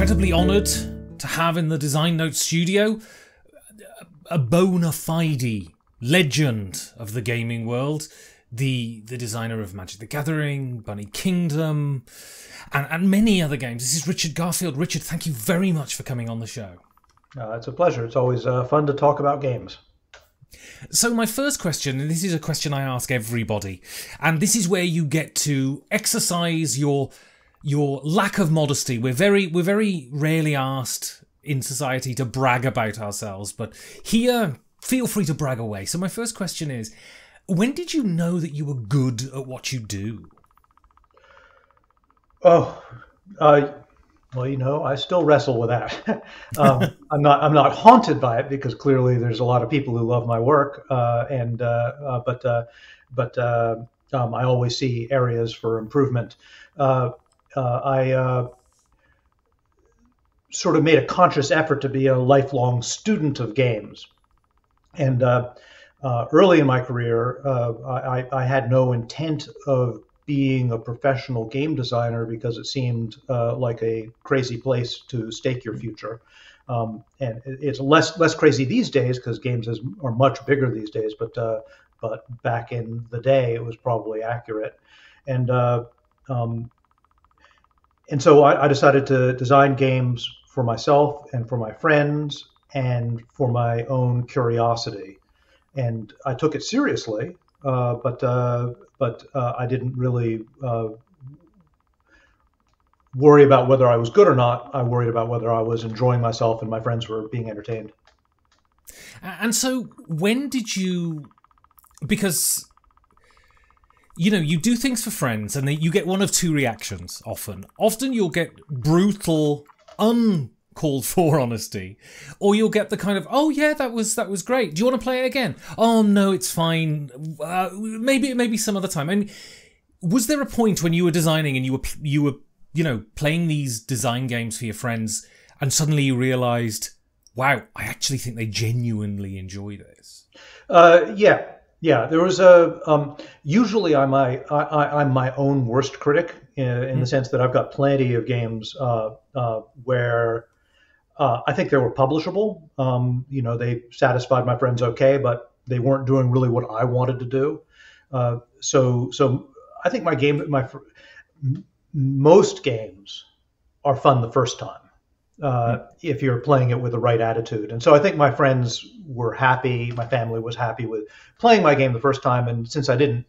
incredibly honoured to have in the Design Notes studio a bona fide legend of the gaming world, the designer of Magic the Gathering, Bunny Kingdom, and many other games. This is Richard Garfield. Richard, thank you very much for coming on the show. It's a pleasure. It's always fun to talk about games. So my first question, and this is a question I ask everybody, and this is where you get to exercise your lack of modesty. We're very rarely asked in society to brag about ourselves, but here, feel free to brag away. So my first question is, when did you know that you were good at what you do? Well, you know, I still wrestle with that. I'm not haunted by it because clearly there's a lot of people who love my work, but I always see areas for improvement. I sort of made a conscious effort to be a lifelong student of games, and early in my career, I had no intent of being a professional game designer because it seemed like a crazy place to stake your future. And it's less crazy these days because games are much bigger these days. But back in the day, it was probably accurate. And so I decided to design games for myself and for my friends and for my own curiosity. And I took it seriously. But I didn't really worry about whether I was good or not. I worried about whether I was enjoying myself and my friends were being entertained. And so when did you, because, you know, you do things for friends and you get one of two reactions often. Often you'll get brutal, uncalled for honesty, or you'll get the kind of, oh yeah, that was great, do you want to play it again? Oh no, it's fine, maybe some other time. I mean, was there a point when you were designing and you were you know, playing these design games for your friends and suddenly you realized, wow, I actually think they genuinely enjoy this? Yeah, there was usually I'm my own worst critic in the sense that I've got plenty of games where I think they were publishable. You know, they satisfied my friends okay, but they weren't doing really what I wanted to do. So I think most games are fun the first time if you're playing it with the right attitude. And so I think my friends were happy, my family was happy with playing my game the first time. And since I didn't,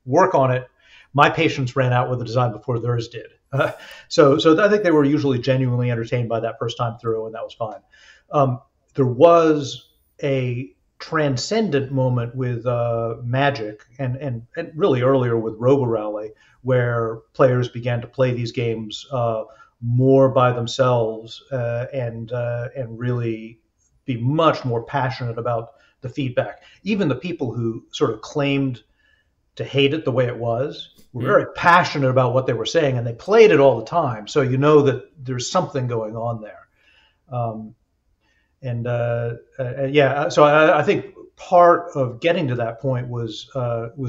work on it, my patience ran out with the design before theirs did. So I think they were usually genuinely entertained by that first time through, and that was fine. There was a transcendent moment with Magic and really earlier with Robo Rally, where players began to play these games more by themselves and really be much more passionate about the feedback. Even the people who sort of claimed to hate it the way it was were very passionate about what they were saying, and they played it all the time. So you know that there's something going on there. So I think part of getting to that point was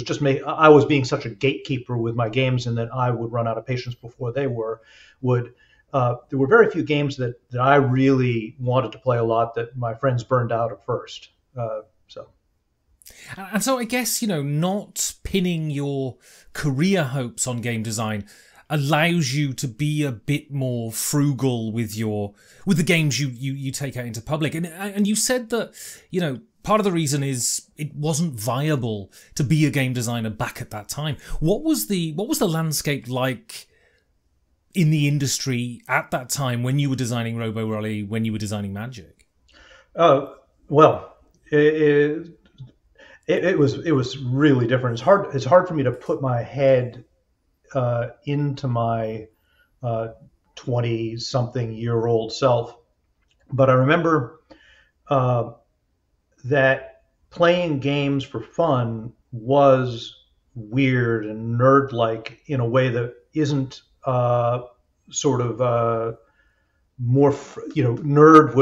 just I was being such a gatekeeper with my games, and that I would run out of patience before they were. There were very few games that I really wanted to play a lot that my friends burned out at first. And so I guess, not pinning your career hopes on game design allows you to be a bit more frugal with the games you take out into public. And you said that, part of the reason is it wasn't viable to be a game designer back at that time. What was the landscape like in the industry at that time when you were designing Robo Rally, when you were designing Magic? Well, it was really different. It's hard for me to put my head into my 20-something-year-old self, but I remember that playing games for fun was weird and nerd-like in a way that isn't more. Nerd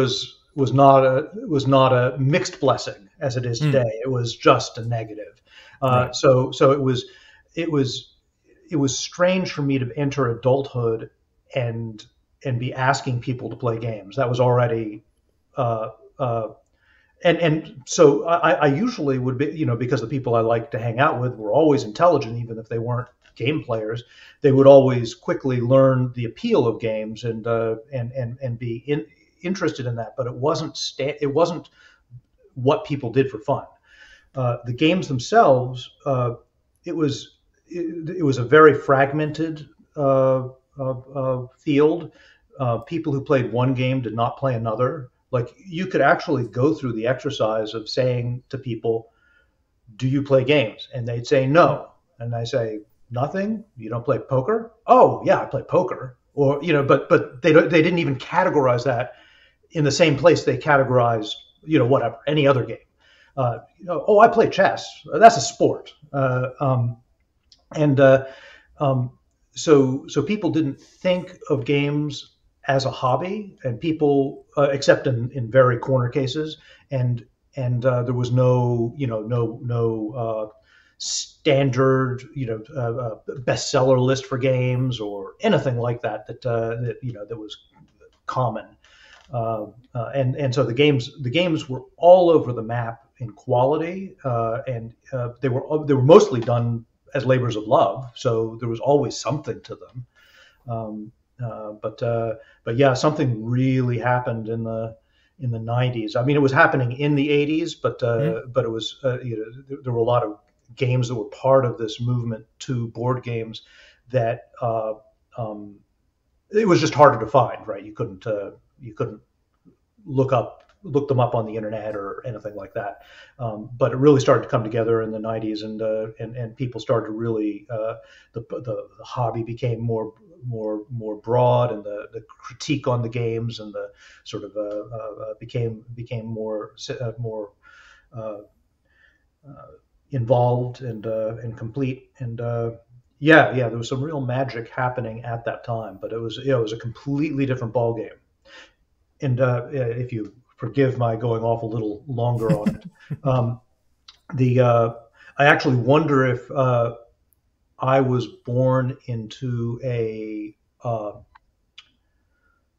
was not a mixed blessing as it is today. It was just a negative. Right. So it was strange for me to enter adulthood and and be asking people to play games. That was already, and so I usually would be, because the people I like to hang out with were always intelligent, even if they weren't game players. They would always quickly learn the appeal of games and be interested in that. But it wasn't what people did for fun. The games themselves, it was a very fragmented field. People who played one game did not play another. Like, you could actually go through the exercise of saying to people, "Do you play games?" And they'd say no, and I say, "Nothing? You don't play poker?" "Oh, yeah, I play poker." Or but they didn't even categorize that in the same place they categorized whatever, any other game. "Oh, I play chess. That's a sport." So people didn't think of games as a hobby, and people, except in very corner cases, and there was no standard bestseller list for games or anything like that that was common. And so the games were all over the map in quality, and they were mostly done as labors of love. So there was always something to them. But yeah, something really happened in the 90s. I mean, it was happening in the 80s, but it was there were a lot of games that were part of this movement to board games that it was just harder to find. Right? You couldn't look them up on the internet or anything like that. But it really started to come together in the 90s, and people started to really the hobby became more broad, and the critique on the games and the sort of became more involved and complete. And there was some real magic happening at that time, but it was a completely different ballgame. And if you forgive my going off a little longer on it, I actually wonder if I was born into a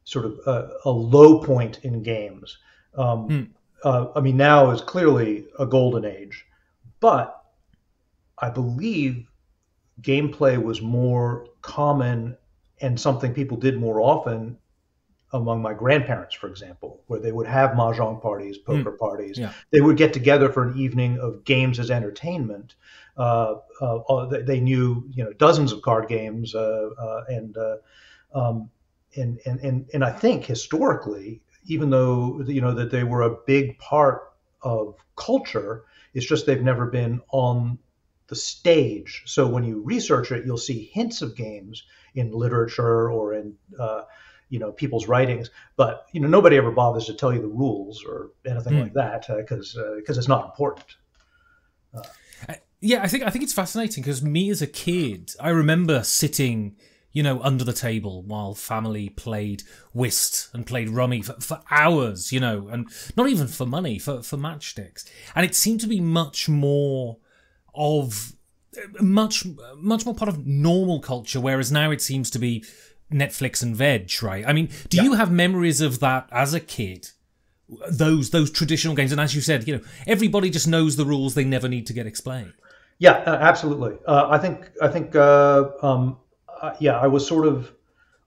sort of a low point in games. I mean, now is clearly a golden age, but I believe gameplay was more common and something people did more often among my grandparents, for example, where they would have mahjong parties, poker parties. Yeah. They would get together for an evening of games as entertainment. They knew, dozens of card games, and I think historically, even though that they were a big part of culture, it's just they've never been on the stage. So when you research it, you'll see hints of games in literature or in people's writings, but nobody ever bothers to tell you the rules or anything like that because it's not important. Yeah, I think it's fascinating because me as a kid, I remember sitting, under the table while family played whist and played rummy for hours, and not even for money, for matchsticks, and it seemed to be much more part of normal culture, whereas now it seems to be Netflix and veg, right? I mean, do you have memories of that as a kid? Those traditional games, and as you said, everybody just knows the rules; they never need to get explained. Yeah, absolutely. I think I was sort of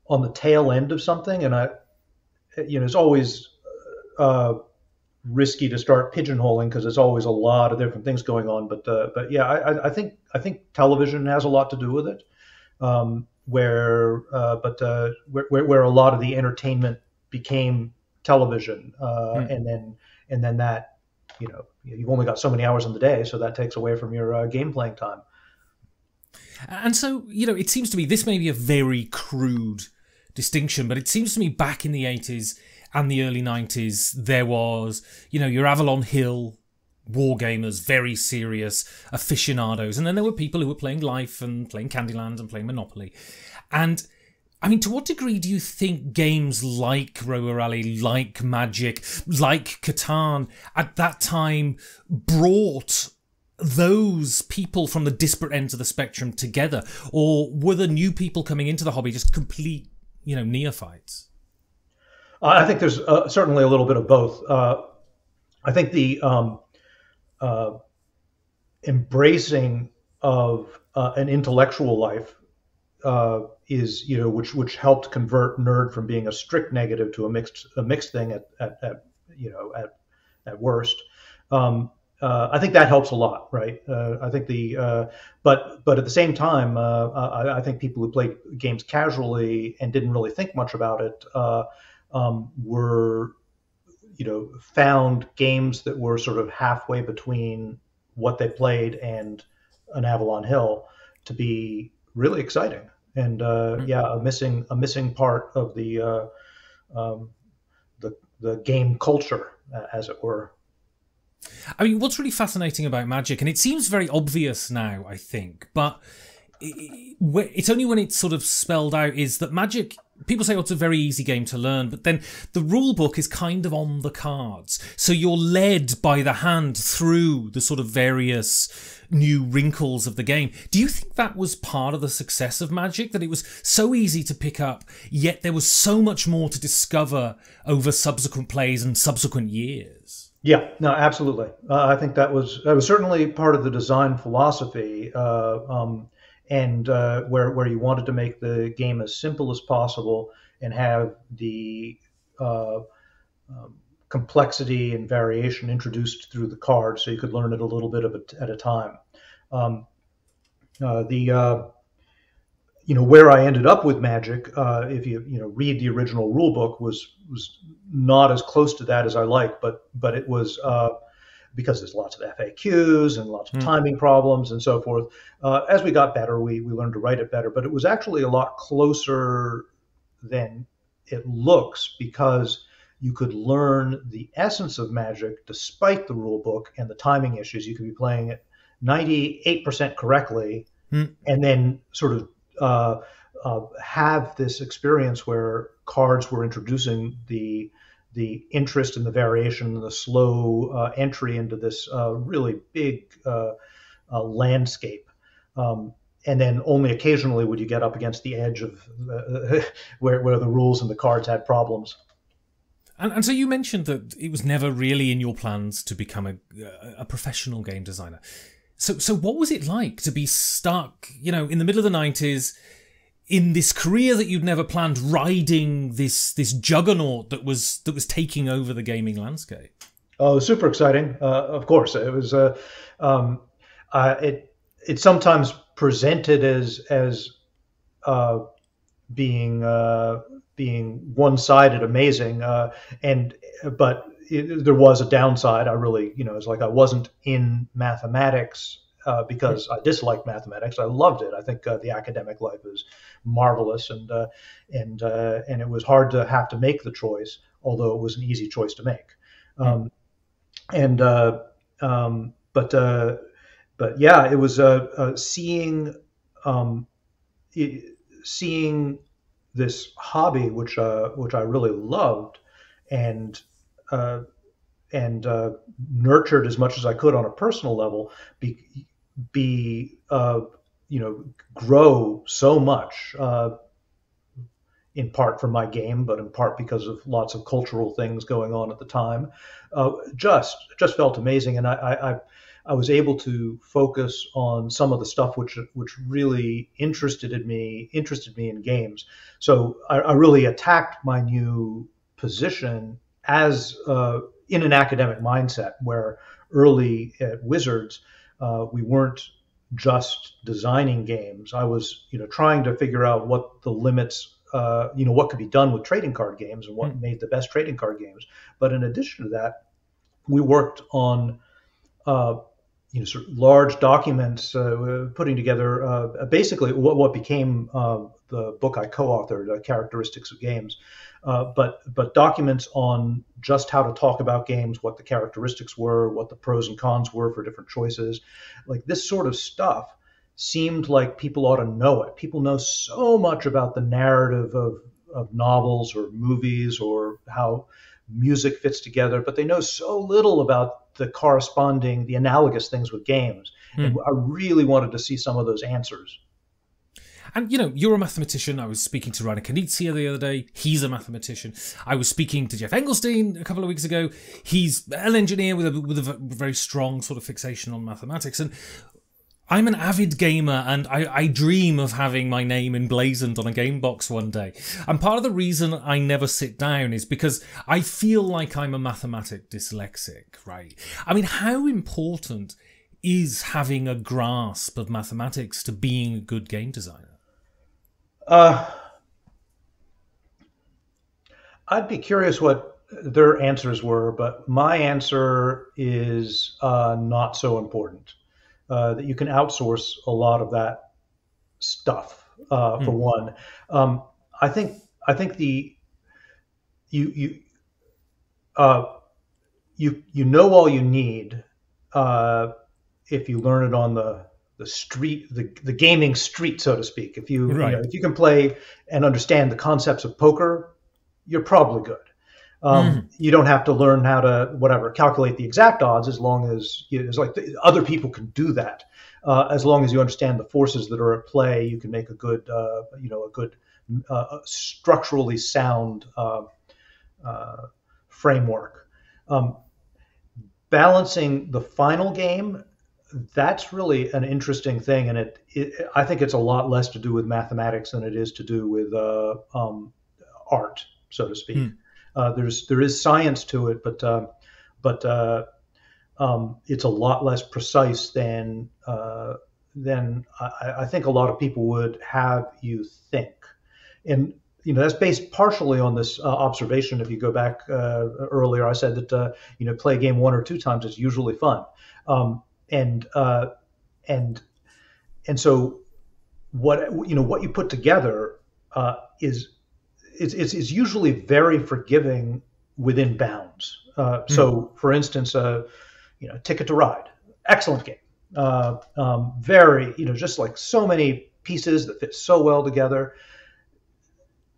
on the tail end of something, and it's always risky to start pigeonholing because there's always a lot of different things going on. But yeah, I think television has a lot to do with it. Where a lot of the entertainment became television, and then that you've only got so many hours in the day, so that takes away from your game playing time. And so it seems to me this may be a very crude distinction, but it seems to me back in the 80s and the early 90s there was your Avalon Hill wargamers, very serious aficionados, and then there were people who were playing Life and playing Candyland and playing Monopoly. And I mean, to what degree do you think games like Robo Rally, like Magic, like Katan at that time brought those people from the disparate ends of the spectrum together, or were the new people coming into the hobby just complete neophytes? I think there's certainly a little bit of both. I think the uh, embracing of an intellectual life is, which helped convert nerd from being a strict negative to a mixed thing at at worst. I think that helps a lot, right? I think but at the same time, I think people who played games casually and didn't really think much about it were, found games that were sort of halfway between what they played and an Avalon Hill to be really exciting. And yeah, a missing part of um, the game culture, as it were. I mean, what's really fascinating about Magic, and it seems very obvious now, I think, but it's only when it's sort of spelled out, is that Magic, people say, oh, it's a very easy game to learn, but then the rule book is kind of on the cards. So you're led by the hand through the sort of various new wrinkles of the game. Do you think that was part of the success of Magic, that it was so easy to pick up, yet there was so much more to discover over subsequent plays and subsequent years? Yeah, no, absolutely. I think that was certainly part of the design philosophy, and where you wanted to make the game as simple as possible and have the complexity and variation introduced through the card, so you could learn it a little bit at a time. Um, the Where I ended up with Magic, if you read the original rule book, was not as close to that as I like, but it was because there's lots of FAQs and lots of timing problems and so forth. As we got better, we learned to write it better, but it was actually a lot closer than it looks, because you could learn the essence of Magic despite the rule book and the timing issues. You could be playing it 98% correctly, and then sort of have this experience where cards were introducing the interest and the variation and the slow entry into this really big landscape. And then only occasionally would you get up against the edge of where the rules and the cards had problems. And so you mentioned that it was never really in your plans to become a professional game designer. So what was it like to be stuck, in the middle of the 90s, in this career that you'd never planned, riding this juggernaut that was taking over the gaming landscape? Oh, super exciting! Of course, it was. It's sometimes presented as being one-sided, amazing, but there was a downside. I really, it's like I wasn't in mathematics because I disliked mathematics. I loved it. I think the academic life is marvelous, and it was hard to have to make the choice, although it was an easy choice to make. But yeah, it was seeing this hobby, which I really loved, and nurtured as much as I could on a personal level, grow so much, in part from my game, but in part because of lots of cultural things going on at the time. Just felt amazing, and I was able to focus on some of the stuff which really interested me in games. So I really attacked my new position as in an academic mindset, where early at Wizards we weren't just designing games. I was trying to figure out what the limits, what could be done with trading card games and what made the best trading card games. But in addition to that, we worked on sort of large documents, putting together basically what became the book I co-authored, Characteristics of Games, but documents on just how to talk about games, what the characteristics were, what the pros and cons were for different choices. Like, this sort of stuff seemed like people ought to know it. People know so much about the narrative of novels or movies or how music fits together, but they know so little about the analogous things with games. And I really wanted to see some of those answers. And, you're a mathematician. I was speaking to Rainer Knizia the other day. He's a mathematician. I was speaking to Jeff Engelstein a couple of weeks ago. He's an engineer with a very strong sort of fixation on mathematics. And I'm an avid gamer, and I dream of having my name emblazoned on a game box one day. And part of the reason I never sit down is because I feel like I'm a mathematic dyslexic, right? I mean, how important is having a grasp of mathematics to being a good game designer? I'd be curious what their answers were, but my answer is not so important. That you can outsource a lot of that stuff. For one, I think the you know all you need if you learn it on the street, the gaming street, so to speak. If you, if you can play and understand the concepts of poker, you're probably good. You don't have to learn how to calculate the exact odds, as long as other people can do that. As long as you understand the forces that are at play, you can make a good structurally sound framework. Balancing the final game, that's really an interesting thing, and I think it's a lot less to do with mathematics than it is to do with art, so to speak. There is science to it, but it's a lot less precise than I think a lot of people would have you think. And that's based partially on this observation. If you go back earlier, I said that play a game one or two times is usually fun, and so what you put together is usually very forgiving within bounds. So, for instance, Ticket to Ride, excellent game, very just like so many pieces that fit so well together.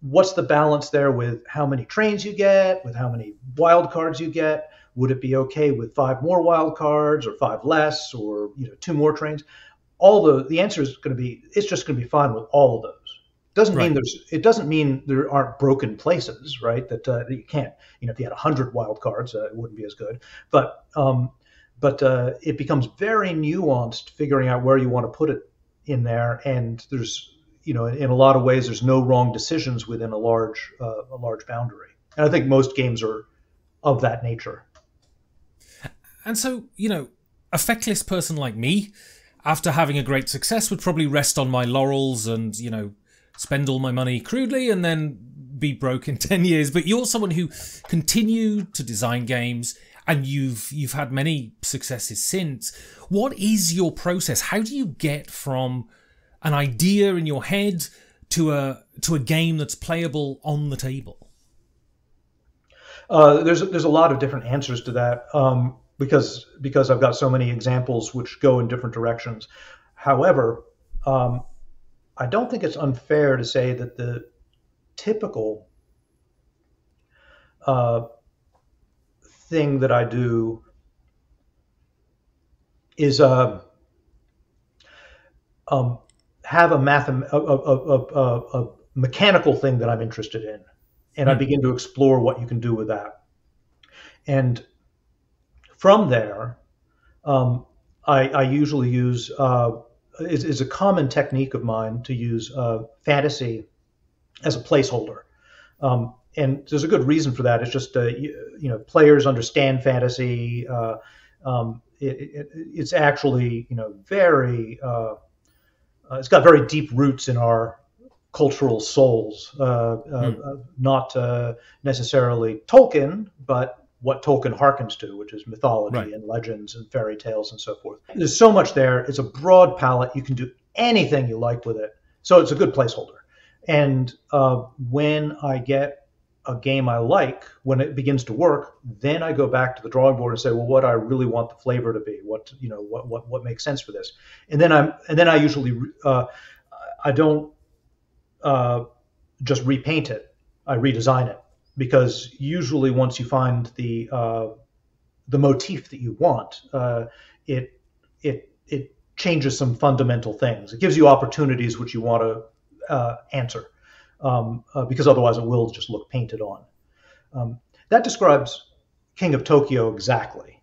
What's the balance there with how many trains you get, with how many wild cards you get? Would it be okay with 5 more wild cards, or 5 less, or 2 more trains? The answer is going to be, it's just going to be fine with all of those. It doesn't mean there aren't broken places, right? That you can't. If you had 100 wild cards, it wouldn't be as good. But it becomes very nuanced figuring out where you want to put it in there. And there's in a lot of ways, there's no wrong decisions within a large boundary. And I think most games are of that nature. And so, a feckless person like me, after having a great success, would probably rest on my laurels and spend all my money crudely and then be broke in 10 years. But you're someone who continued to design games, and you've had many successes since. What is your process? How do you get from an idea in your head to a game that's playable on the table? There's a lot of different answers to that, because I've got so many examples which go in different directions. However, I don't think it's unfair to say that the typical thing that I do is have a mechanical thing that I'm interested in, and I begin to explore what you can do with that. And from there, I usually use is a common technique of mine to use fantasy as a placeholder. And there's a good reason for that. It's just, players understand fantasy. It's actually, very, it's got very deep roots in our cultural souls, not necessarily Tolkien, but what Tolkien harkens to, which is mythology and legends and fairy tales and so forth. There's so much there. It's a broad palette. You can do anything you like with it. So it's a good placeholder. And when I get a game I like, when it begins to work, then I go back to the drawing board and say, well, what I really want the flavor to be, what makes sense for this. And then I usually I don't just repaint it. I redesign it, because usually once you find the motif that you want, it changes some fundamental things. It gives you opportunities which you want to answer, because otherwise it will just look painted on. That describes King of Tokyo exactly.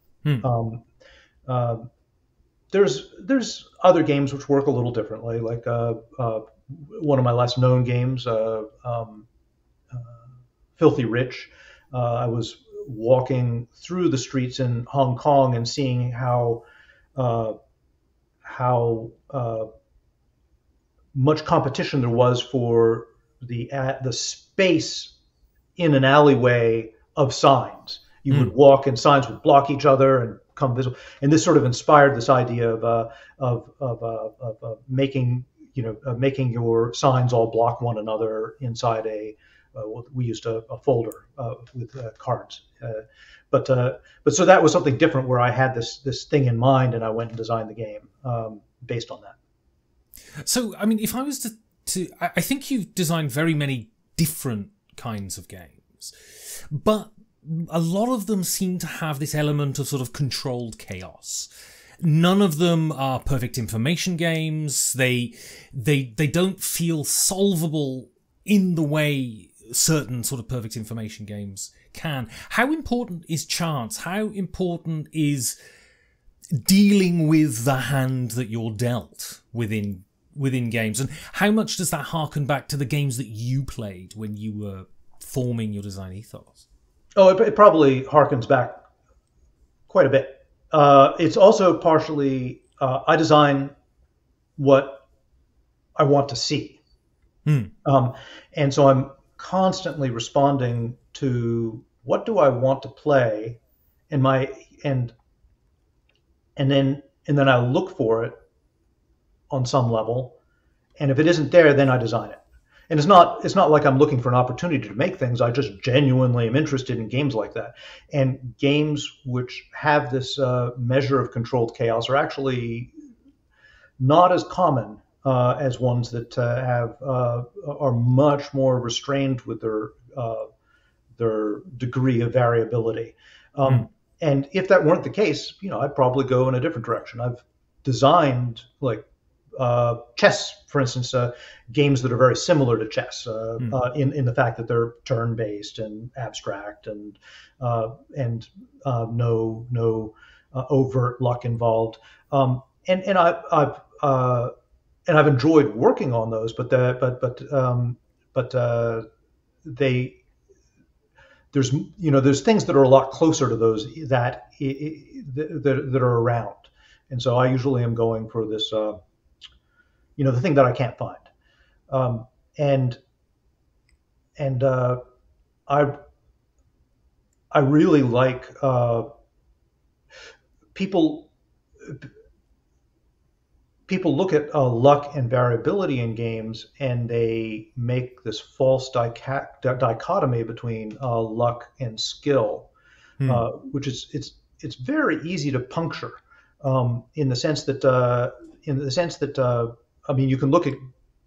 There's other games which work a little differently, like one of my less known games, Filthy Rich. I was walking through the streets in Hong Kong and seeing how much competition there was for the space in an alleyway of signs. You would walk and signs would block each other and come visible. And this sort of inspired this idea of making making your signs all block one another inside we used a folder with cards. But so that was something different where I had this thing in mind, and I went and designed the game based on that. So, I mean, if I was I think you've designed very many different kinds of games, but a lot of them seem to have this element of sort of controlled chaos. None of them are perfect information games. They don't feel solvable in the way certain sort of perfect information games can. How important is chance? How important is dealing with the hand that you're dealt within games? And how much does that harken back to the games that you played when you were forming your design ethos? Oh, it probably harkens back quite a bit. It's also partially, I design what I want to see. And so I'm constantly responding to what do I want to play, and then I look for it on some level, and if it isn't there, then I design it. And it's not like I'm looking for an opportunity to make things. I just genuinely am interested in games like that. And games which have this measure of controlled chaos are actually not as common as ones that are much more restrained with their degree of variability. And if that weren't the case, I'd probably go in a different direction. I've designed chess, for instance, games that are very similar to chess in the fact that they're turn-based and abstract and no overt luck involved. And I've enjoyed working on those, but there's things that are a lot closer to those that are around, and so I usually am going for this. The thing that I can't find, and I really like people look at luck and variability in games, and they make this false dichotomy between luck and skill, which it's very easy to puncture in the sense that I mean, you can look at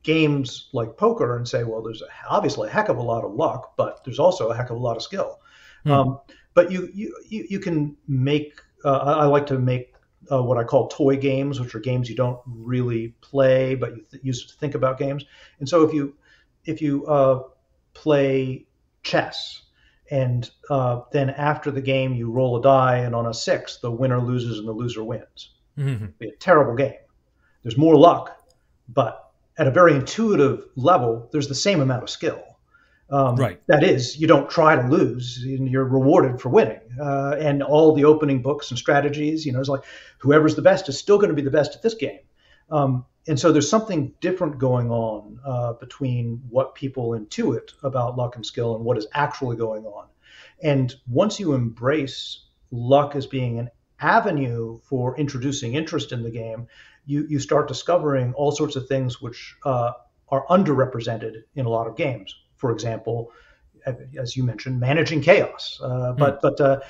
games like poker and say, well, there's obviously a heck of a lot of luck, but there's also a heck of a lot of skill. But you can make. I like to make what I call toy games, which are games you don't really play, but you use to think about games. And so if you play chess, and then after the game you roll a die, and on a 6, the winner loses and the loser wins. It'd be a terrible game. There's more luck, but at a very intuitive level, there's the same amount of skill. Right. That is, you don't try to lose, and you're rewarded for winning. And all the opening books and strategies, it's like whoever's the best is still going to be the best at this game. And so there's something different going on between what people intuit about luck and skill and what is actually going on. And once you embrace luck as being an avenue for introducing interest in the game, you start discovering all sorts of things which are underrepresented in a lot of games. For example, as you mentioned, managing chaos, but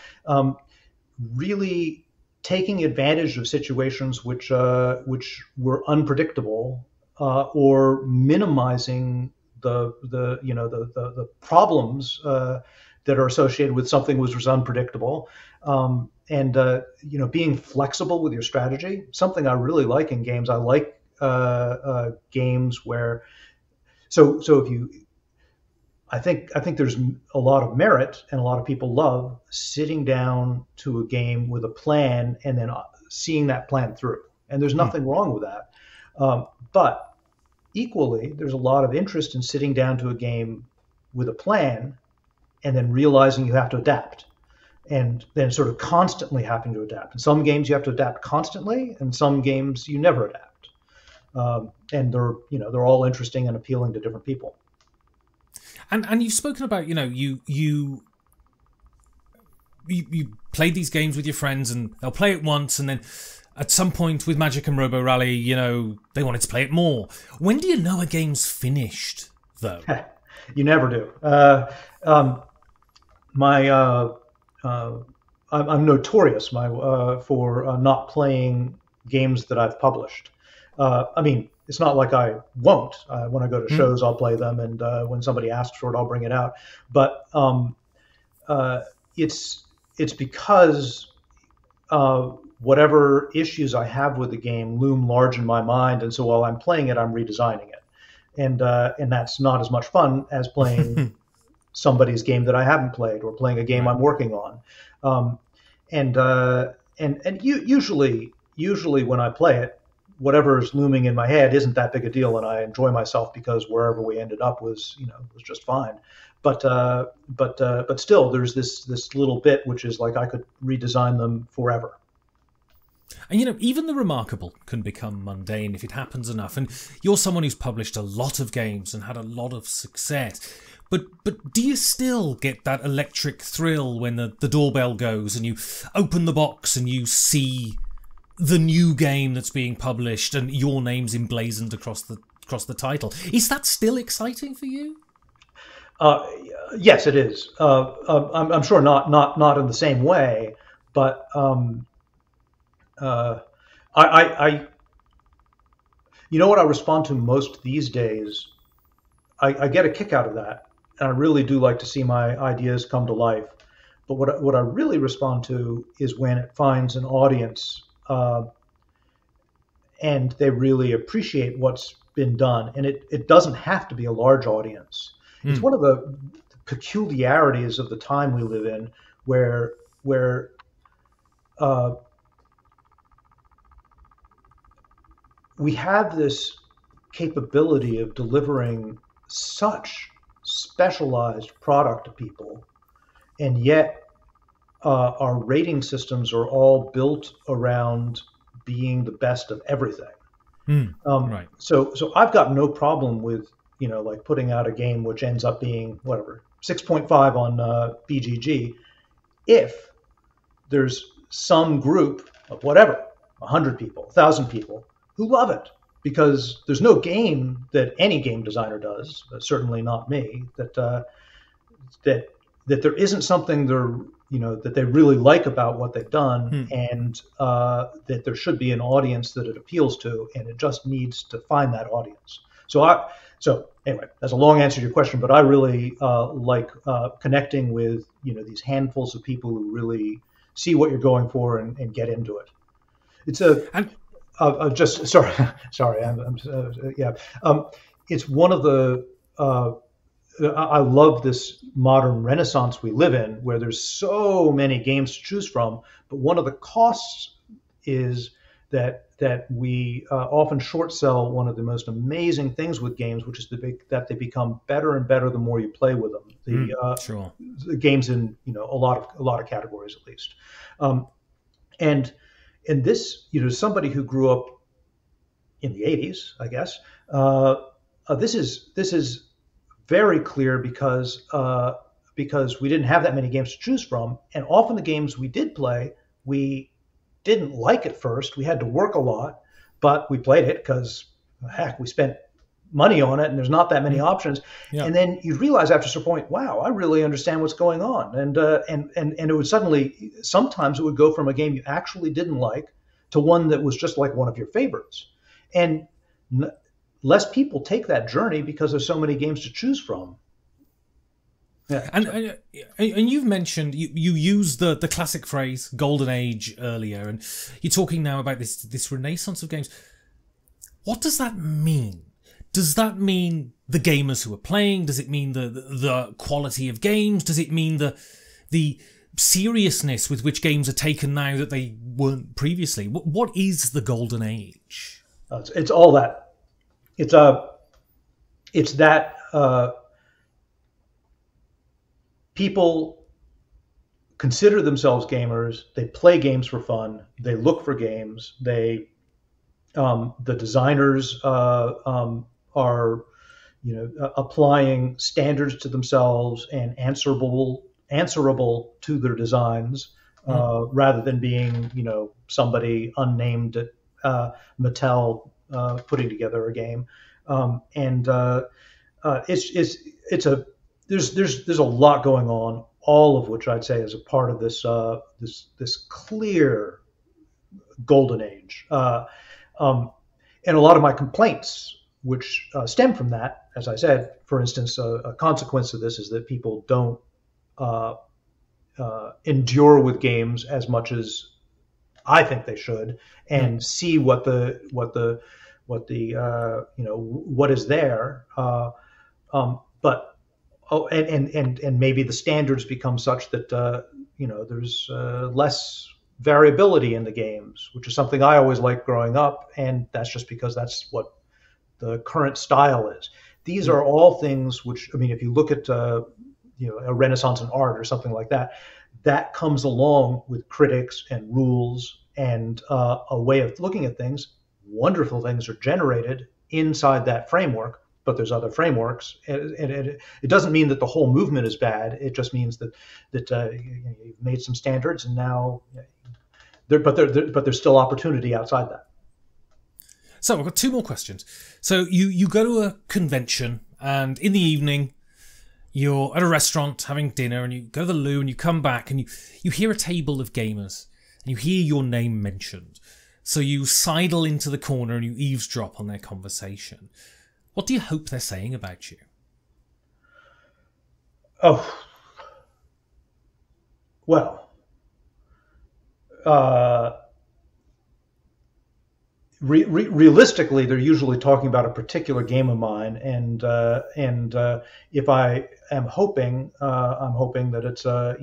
really taking advantage of situations which were unpredictable, or minimizing the problems that are associated with something which was unpredictable, and being flexible with your strategy. Something I really like in games. I like games where So if you, I think there's a lot of merit, and a lot of people love sitting down to a game with a plan and then seeing that plan through. And there's nothing wrong with that. But equally, there's a lot of interest in sitting down to a game with a plan and then realizing you have to adapt, and then sort of constantly having to adapt. In some games you have to adapt constantly, and some games you never adapt. And they're all interesting and appealing to different people. And you've spoken about, you played these games with your friends, and they'll play it once, and then at some point with Magic and Robo Rally, they wanted to play it more. When do you know a game's finished, though? You never do. I'm notorious for not playing games that I've published. I mean, it's not like I won't. When I go to shows, I'll play them, and when somebody asks for it, I'll bring it out. But it's because whatever issues I have with the game loom large in my mind, and so while I'm playing it, I'm redesigning it, and that's not as much fun as playing somebody's game that I haven't played, or playing a game I'm working on. Usually when I play it, whatever's looming in my head isn't that big a deal, and I enjoy myself because wherever we ended up was just fine. But still, there's this little bit which is like I could redesign them forever. And even the remarkable can become mundane if it happens enough. And you're someone who's published a lot of games and had a lot of success. But do you still get that electric thrill when the doorbell goes and you open the box and you see the new game that's being published and your name's emblazoned across the title? Is that still exciting for you? Yes, it is. I'm sure not in the same way, but I what I respond to most these days, I get a kick out of that, and I really do like to see my ideas come to life. But what I really respond to is when it finds an audience, and they really appreciate what's been done. And it doesn't have to be a large audience. It's one of the peculiarities of the time we live in, where we have this capability of delivering such specialized product to people, and yet our rating systems are all built around being the best of everything. Right. So I've got no problem with like putting out a game which ends up being whatever 6.5 on BGG, if there's some group of whatever 100 people, 1,000 people who love it, because there's no game that any game designer does, certainly not me, that there isn't something that they really like about what they've done, and that there should be an audience that it appeals to, and it just needs to find that audience. So anyway, that's a long answer to your question, but I really like connecting with these handfuls of people who really see what you're going for and get into it. It's just sorry. It's one of the. I love this modern renaissance we live in, where there's so many games to choose from. But one of the costs is that we often short sell one of the most amazing things with games, which is that they become better and better the more you play with them. The games in a lot of categories, at least. And this, somebody who grew up in the 80s, I guess, this is very clear because we didn't have that many games to choose from, and often the games we did play, we didn't like at first. We had to work a lot, but we played it because heck, we spent money on it, and there's not that many options. Yeah. And then you realize after a certain point, wow, I really understand what's going on, and it would suddenly, sometimes it would go from a game you actually didn't like to one that was just like one of your favorites, and less people take that journey because there's so many games to choose from. Yeah, and you've mentioned you used the classic phrase "golden age" earlier, and you're talking now about this renaissance of games. What does that mean? does that mean the gamers who are playing? Does it mean the quality of games? Does it mean the seriousness with which games are taken now that they weren't previously? What is the golden age? It's all that. It's that people consider themselves gamers. They play games for fun. They look for games. The designers are, applying standards to themselves and answerable to their designs, rather than being, somebody unnamed at Mattel putting together a game. There's a lot going on, all of which I'd say is a part of this clear golden age. And a lot of my complaints, which stem from that, as I said, for instance, a consequence of this is that people don't endure with games as much as I think they should, and see what is there. But maybe the standards become such that there's less variability in the games, which is something I always liked growing up, and that's just because that's what the current style is. These are all things which, if you look at a Renaissance in art or something like that, that comes along with critics and rules and a way of looking at things. Wonderful things are generated inside that framework, but there's other frameworks, and it doesn't mean that the whole movement is bad. It just means that you've made some standards, and now there's still opportunity outside that. So I've got two more questions. So you go to a convention, and in the evening you're at a restaurant having dinner, and you go to the loo, and you come back, and you hear a table of gamers, and you hear your name mentioned. So you sidle into the corner and you eavesdrop on their conversation. What do you hope they're saying about you? Oh, well, realistically, they're usually talking about a particular game of mine, and if I am hoping, I'm hoping that it's a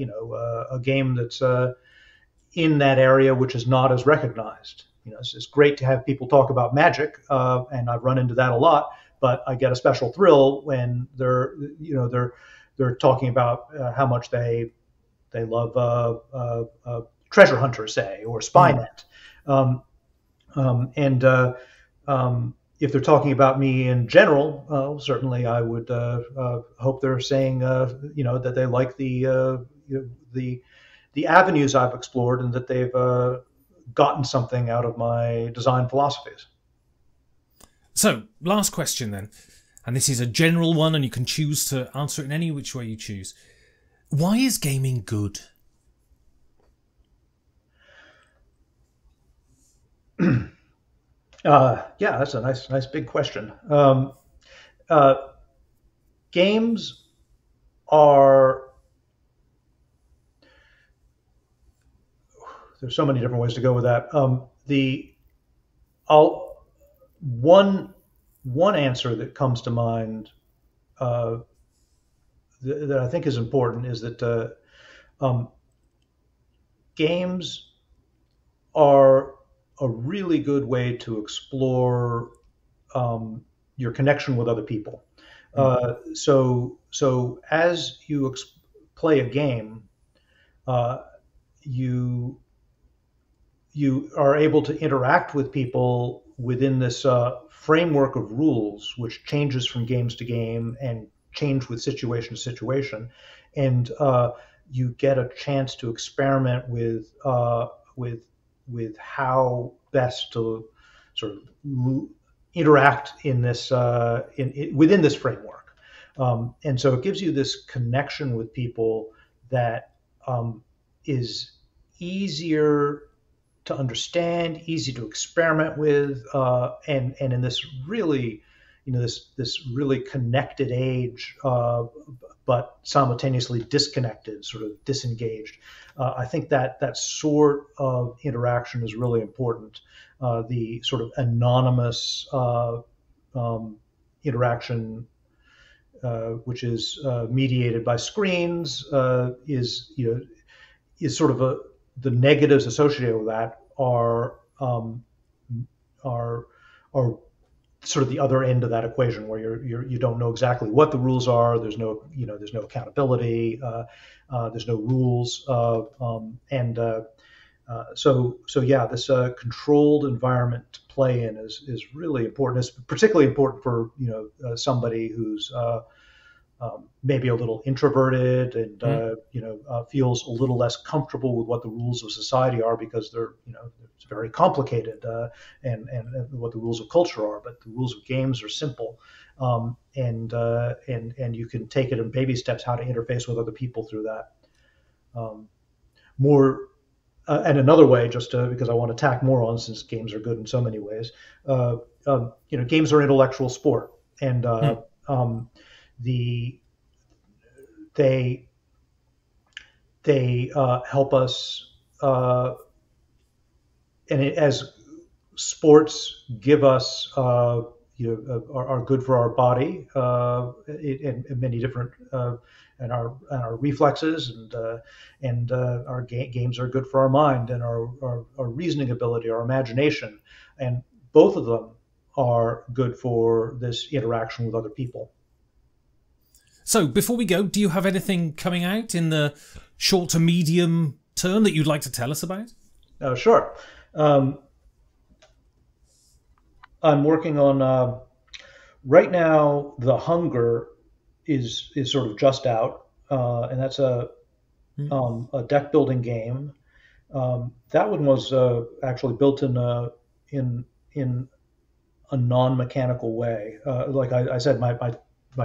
game that's in that area which is not as recognized. It's great to have people talk about Magic, and I've run into that a lot. But I get a special thrill when they're talking about how much they love Treasure Hunter, say, or Spynet. If they're talking about me in general, certainly I would hope they're saying that they like the avenues I've explored, and that they've gotten something out of my design philosophies. So, last question then, and this is a general one, and you can choose to answer it in any which way you choose. Why is gaming good? Yeah, that's a nice big question. Games are, there's so many different ways to go with that. One answer that comes to mind that I think is important is that games are a really good way to explore your connection with other people. So as you play a game, you are able to interact with people within this framework of rules, which changes from games to game and change with situation to situation, and you get a chance to experiment with how best to sort of interact in this within this framework, and so it gives you this connection with people that is easier to understand, easy to experiment with, and in this really, this really connected age, but simultaneously disconnected, sort of disengaged. I think that sort of interaction is really important. The sort of anonymous interaction, which is mediated by screens, is sort of the negatives associated with that are sort of the other end of that equation, where you don't know exactly what the rules are. There's no accountability. There's no rules, so yeah, this controlled environment to play in is really important. It's particularly important for somebody who's maybe a little introverted and feels a little less comfortable with what the rules of society are, because they're it's very complicated, and what the rules of culture are. But the rules of games are simple, and you can take it in baby steps how to interface with other people through that. And another way, just because I want to tack more on, since games are good in so many ways, games are intellectual sport, and they help us, as sports give us, are good for our body, in many different, and our reflexes, and our games are good for our mind and our reasoning ability, our imagination, and both of them are good for this interaction with other people. So before we go, do you have anything coming out in the short to medium term that you'd like to tell us about? Sure. I'm working on, right now, The Hunger is sort of just out, and that's a deck building game. That one was actually built in a non-mechanical way. Like I said, my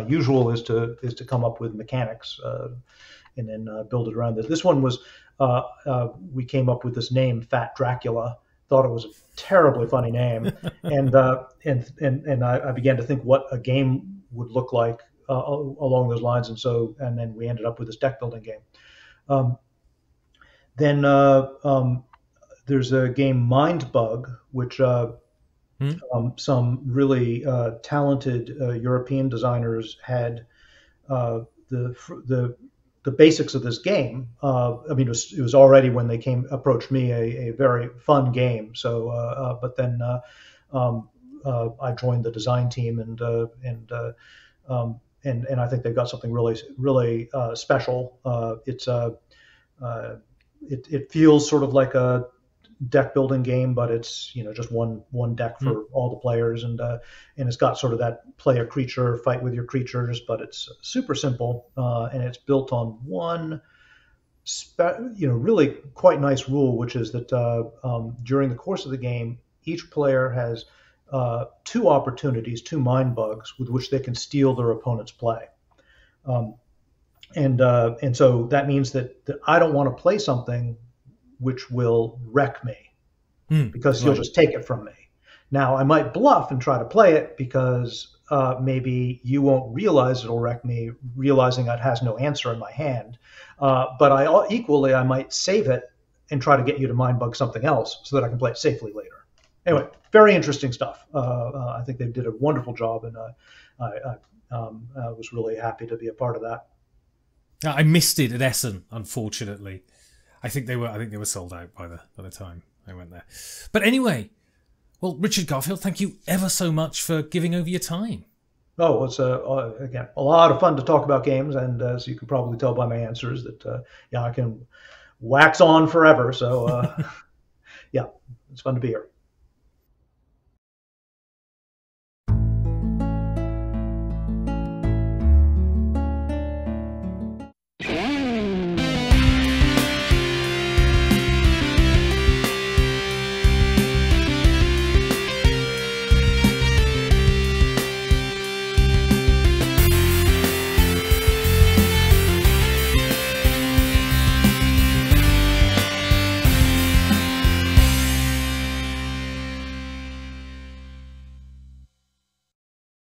usual is to come up with mechanics, and then build it around it. This one was, we came up with this name, Fat Dracula. Thought it was a terribly funny name, and I began to think what a game would look like along those lines, and then we ended up with this deck building game. Then there's a game, Mind Bug, which some really talented European designers had the basics of this game. It was already, when they approached me, a very fun game. So, but then I joined the design team, and I think they've got something really special. It feels sort of like a deck building game, but it's just one deck for all the players, and it's got sort of that play a creature, fight with your creatures, but it's super simple, and it's built on one really quite nice rule, which is that during the course of the game, each player has two opportunities, two mind bugs, with which they can steal their opponent's play. And so that means that I don't want to play something which will wreck me, because he'll just take it from me. Now, I might bluff and try to play it, because maybe you won't realize it'll wreck me, realizing it has no answer in my hand. But I might save it and try to get you to mind bug something else, so that I can play it safely later. Anyway, very interesting stuff. I think they did a wonderful job, and I was really happy to be a part of that. I missed it at Essen, unfortunately. I think they were sold out by the time I went there. But anyway, well, Richard Garfield, thank you ever so much for giving over your time. Oh, it's again a lot of fun to talk about games, and as you can probably tell by my answers, that I can wax on forever. So yeah, it's fun to be here.